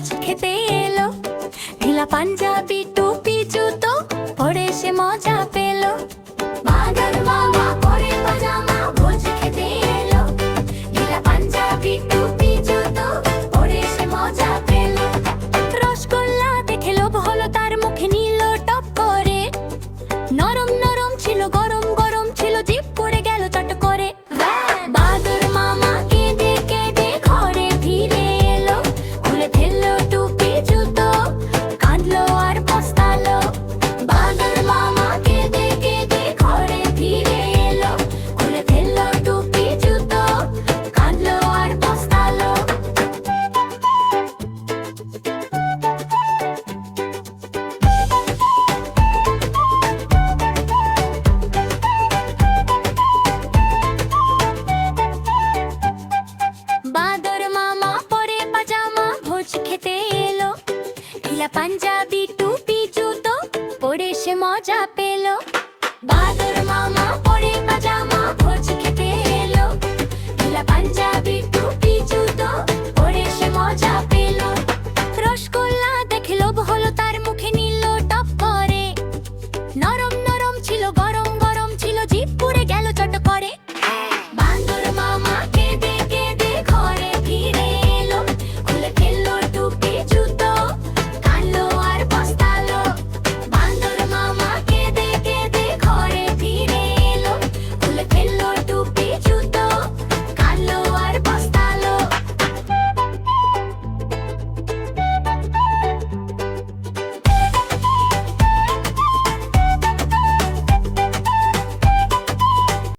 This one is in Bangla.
ভোজ খেতে এলো। ঢিলা পাঞ্জাবি টুপি জুতো পরে সে মজা পেলো। বাদর মামা পরে পাজামা ভোজ খেতে এলো। ঢিলা পাঞ্জাবি টুপি জুতো পরে সে মজা পেলো। রসগোল্লা দেখে লোভ হলো তার, মুখে নিল টপ করে। নরম নরম ছিল, গরম গরম ছিল, জিভ পড়ে গেল চট করে। বাদর মামা কেঁদে কেঁদে ঘরে ফিরে এলো। খুলে ফেললো টুপি জুতো, কাঁদলো আর পস্তালো। বাদর মামা কেঁদে কেঁদে ঘরে ফিরে এলো। খুলে ফেললো টুপি জুতো, কাঁদলো আর পস্তালো। বাদর মামা পরে পাজামা ভোজ খেতে এলো। ঢিলা পাঞ্জাবি টুপি জুতো পরে সে মজা পেলো। বাদর মামা পরে পাজামা ভোজ খেতে এলো। ঢিলা পাঞ্জাবি টুপি জুতো পরে সে মজা পেলো।